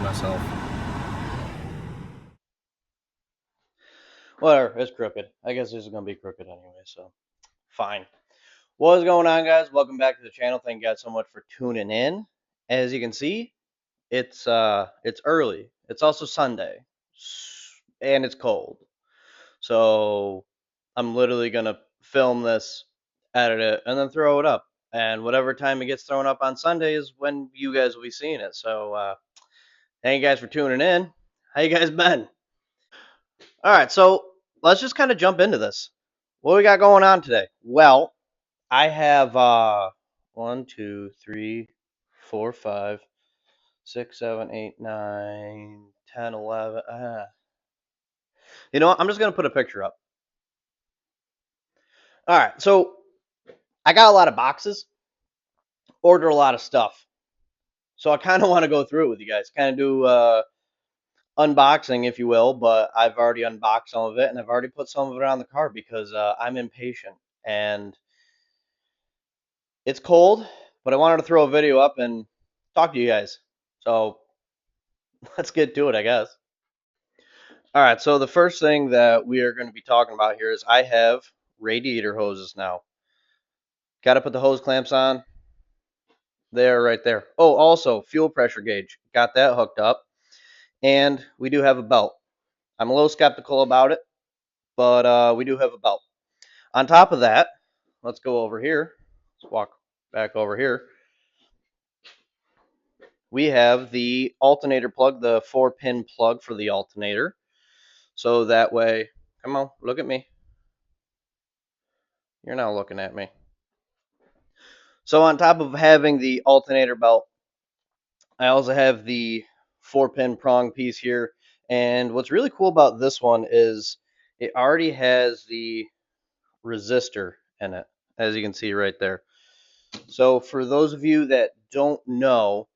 myself. Whatever, it's crooked. I guess this is gonna be crooked anyway, so fine. What is going on, guys? Welcome back to the channel. Thank you guys so much for tuning in. As you can see, it's early. It's also Sunday, and it's cold. So I'm literally gonna film this, edit it, and then throw it up. And whatever time it gets thrown up on Sunday is when you guys will be seeing it. So thank you guys for tuning in. How you guys been? All right, so let's just kind of jump into this. What we got going on today? Well, I have 1, 2, 3, 4, 5, 6, 7, 8, 9, 10, 11. You know what? I'm just gonna put a picture up. All right, so I got a lot of boxes, ordered a lot of stuff, so I kind of want to go through it with you guys, kind of do unboxing, if you will. But I've already unboxed some of it, and I've already put some of it on the card because I'm impatient and it's cold, but I wanted to throw a video up and talk to you guys. So let's get to it, I guess. All right, so the first thing that we are going to be talking about here is I have radiator hoses now. Got to put the hose clamps on. There, right there. Oh, also, fuel pressure gauge. Got that hooked up. And we do have a belt. I'm a little skeptical about it, but we do have a belt. On top of that, let's go over here. Let's walk back over here. We have the alternator plug, the 4-pin plug for the alternator. So that way, come on, look at me. You're not looking at me. So on top of having the alternator belt, I also have the 4-pin prong piece here. And what's really cool about this one is it already has the resistor in it, as you can see right there. So for those of you that don't know,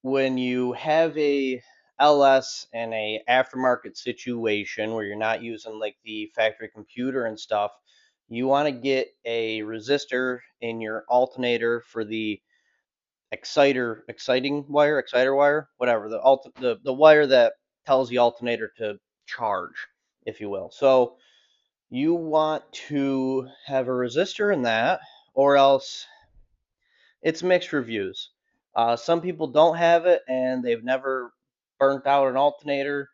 when you have a LS and a aftermarket situation where you're not using like the factory computer and stuff, you want to get a resistor in your alternator for the exciter wire, whatever, the wire that tells the alternator to charge, if you will. So you want to have a resistor in that, or else it's mixed reviews. Some people don't have it and they've never burnt out an alternator.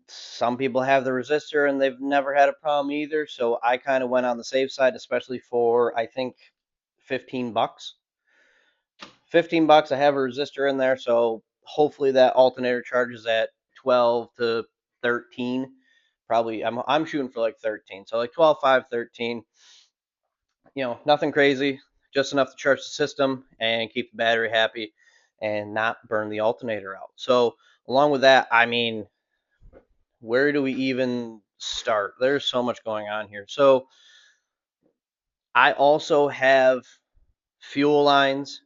Some people have the resistor and they've never had a problem either. So I kind of went on the safe side, especially for I think 15 bucks. 15 bucks, I have a resistor in there, so hopefully that alternator charges at 12 to 13. Probably I'm shooting for like 13. So like 12, 5, 13. Nothing crazy, just enough to charge the system and keep the battery happy and not burn the alternator out. So along with that, I mean, where do we even start? There's so much going on here. So I also have fuel lines,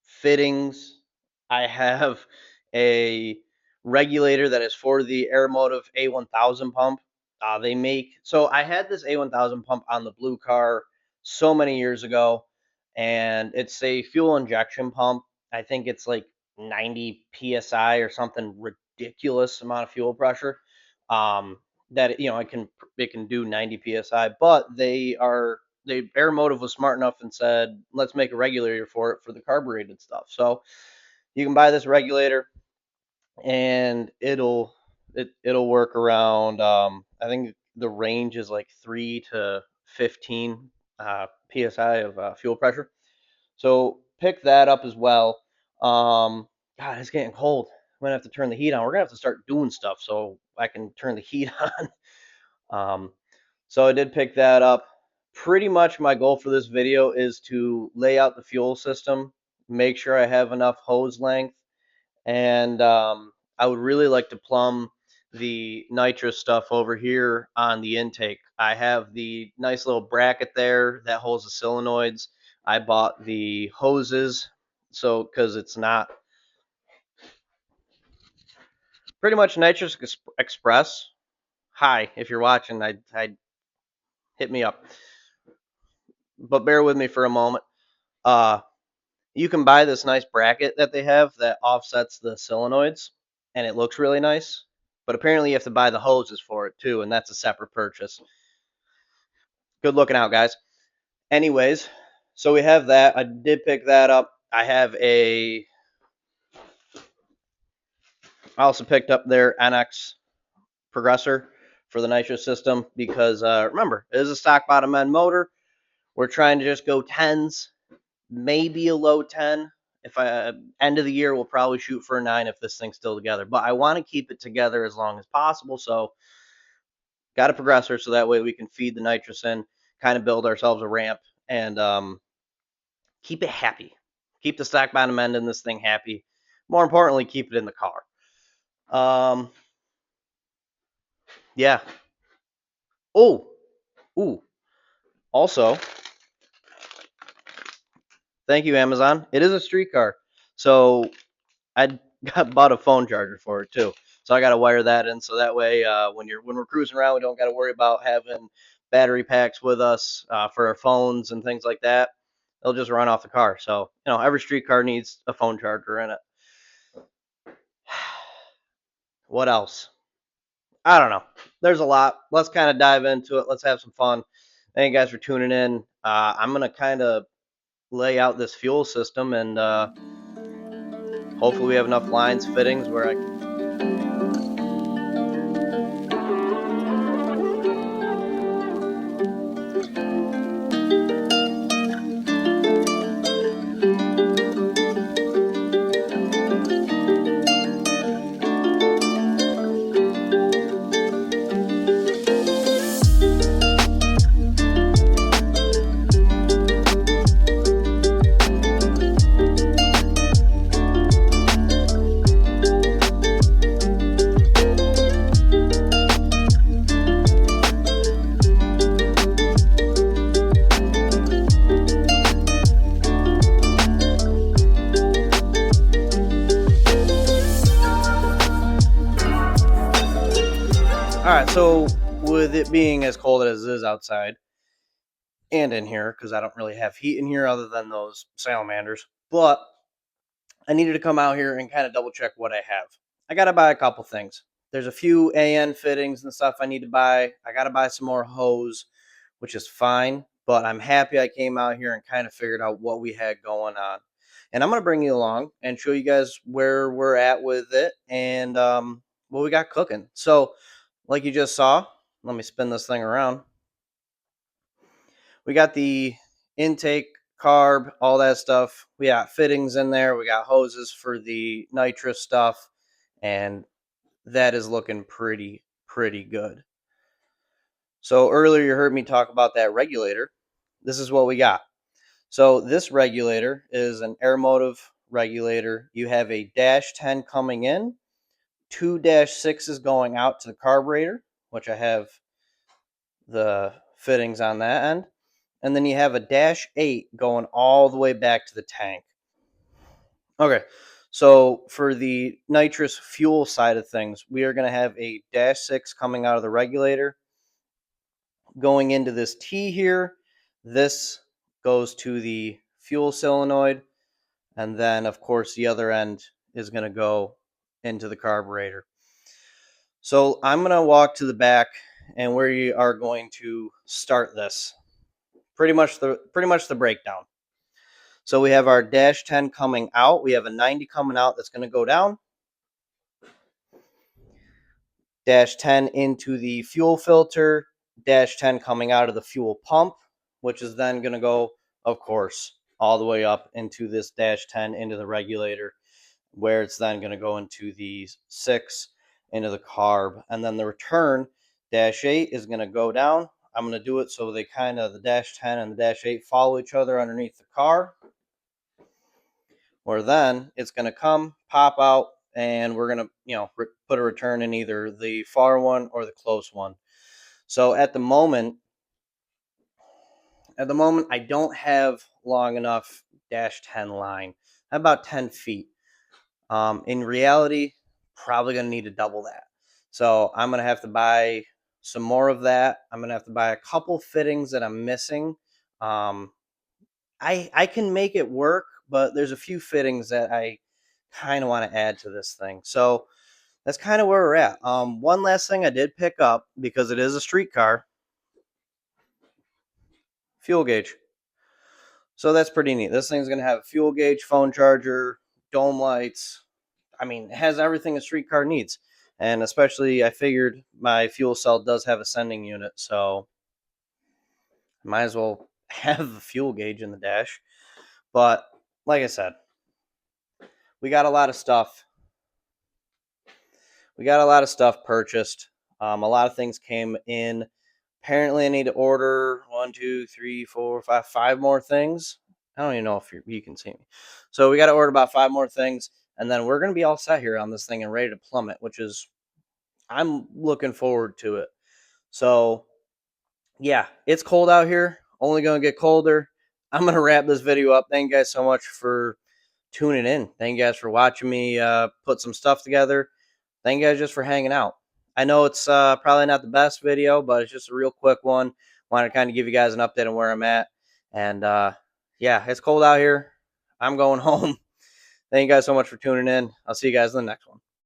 fittings. I have a regulator that is for the Aeromotive A1000 pump. They make so I had this A1000 pump on the blue car so many years ago, and it's a fuel injection pump. I think it's like 90 psi or something ridiculous amount of fuel pressure. Um, that it can do 90 psi, but they Aeromotive was smart enough and said, let's make a regulator for it for the carbureted stuff. So you can buy this regulator and it'll work around. I think the range is like 3 to 15 psi of fuel pressure. So pick that up as well. God, it's getting cold. I'm gonna have to turn the heat on. We're gonna have to start doing stuff so I can turn the heat on. Um, so I did pick that up. Pretty much my goal for this video is to lay out the fuel system, make sure I have enough hose length, and I would really like to plumb the nitrous stuff over here on the intake. I have the nice little bracket there that holds the solenoids. I bought the hoses, so because it's not pretty much nitrous express. Hi, if you're watching, I hit me up, but bear with me for a moment. Uh, You can buy this nice bracket that they have that offsets the solenoids, and it looks really nice. But apparently you have to buy the hoses for it too, and that's a separate purchase. Good looking out, guys. Anyways, so we have that. I did pick that up. I also picked up their NX progressor for the nitrous system because remember, it is a stock bottom end motor. We're trying to just go tens, maybe a low 10. If I end of the year, we'll probably shoot for a 9 if this thing's still together. But I want to keep it together as long as possible. So got a progressor so that way we can feed the nitrous in, kind of build ourselves a ramp, and keep it happy. Keep the stock bottom end in this thing happy. More importantly, keep it in the car. Yeah. Oh, ooh. Also, thank you, Amazon. It is a streetcar. So I bought a phone charger for it too. So I got to wire that in so that way when we're cruising around, we don't got to worry about having battery packs with us for our phones and things like that. They'll just run off the car. So every street car needs a phone charger in it. What else? I don't know. There's a lot. Let's kind of dive into it. Let's have some fun. Thank you guys for tuning in. I'm gonna kind of lay out this fuel system and hopefully we have enough lines fittings where I can. All right, so with it being as cold as it is outside and in here, because I don't really have heat in here other than those salamanders, but I needed to come out here and kind of double check what I have. I got to buy a couple things. There's a few AN fittings and stuff I need to buy. I got to buy some more hose, which is fine, but I'm happy I came out here and kind of figured out what we had going on. And I'm going to bring you along and show you guys where we're at with it and what we got cooking. So, like you just saw, let me spin this thing around. We got the intake, carb, all that stuff. We got fittings in there. We got hoses for the nitrous stuff, and that is looking pretty good. So earlier you heard me talk about that regulator. This is what we got. So this regulator is an air motive regulator. You have a -10 coming in, 2 -6s going out to the carburetor, which I have the fittings on that end. And then you have a -8 going all the way back to the tank. Okay, so for the nitrous fuel side of things, we are going to have a -6 coming out of the regulator, going into this T here. This goes to the fuel solenoid, and then, of course, the other end is going to go into the carburetor. So I'm going to walk to the back, and we are going to start this. Pretty much the breakdown. So we have our -10 coming out. We have a 90 coming out that's going to go down. -10 into the fuel filter. -10 coming out of the fuel pump, which is then going to go, of course, all the way up into this -10 into the regulator, where it's then going to go into the 6 into the carb. And then the return -8 is going to go down. I'm going to do it so they kind of, the -10 and the -8 follow each other underneath the car. Where then it's going to come, pop out, and we're going to, put a return in either the far one or the close one. So at the moment, I don't have long enough -10 line. I'm about 10 feet. In reality, probably going to need to double that. So I'm going to have to buy some more of that. I'm going to have to buy a couple fittings that I'm missing. I can make it work, but there's a few fittings that I kind of want to add to this thing. So that's kind of where we're at. One last thing I did pick up, because it is a street car, fuel gauge. So that's pretty neat. This thing's going to have a fuel gauge, phone charger, dome lights. I mean, it has everything a street car needs. And especially, I figured my fuel cell does have a sending unit, so I might as well have the fuel gauge in the dash. But like I said, we got a lot of stuff. We got a lot of stuff purchased. A lot of things came in. Apparently, I need to order 5 more things. I don't even know if you can see me. So we got to order about 5 more things, and then we're going to be all set here on this thing and ready to plummet, which is, I'm looking forward to it. So yeah, it's cold out here. Only going to get colder. I'm going to wrap this video up. Thank you guys so much for tuning in. Thank you guys for watching me put some stuff together. Thank you guys just for hanging out. I know it's probably not the best video, but it's just a real quick one. Wanted to kind of give you guys an update on where I'm at. And yeah, it's cold out here. I'm going home. Thank you guys so much for tuning in. I'll see you guys in the next one.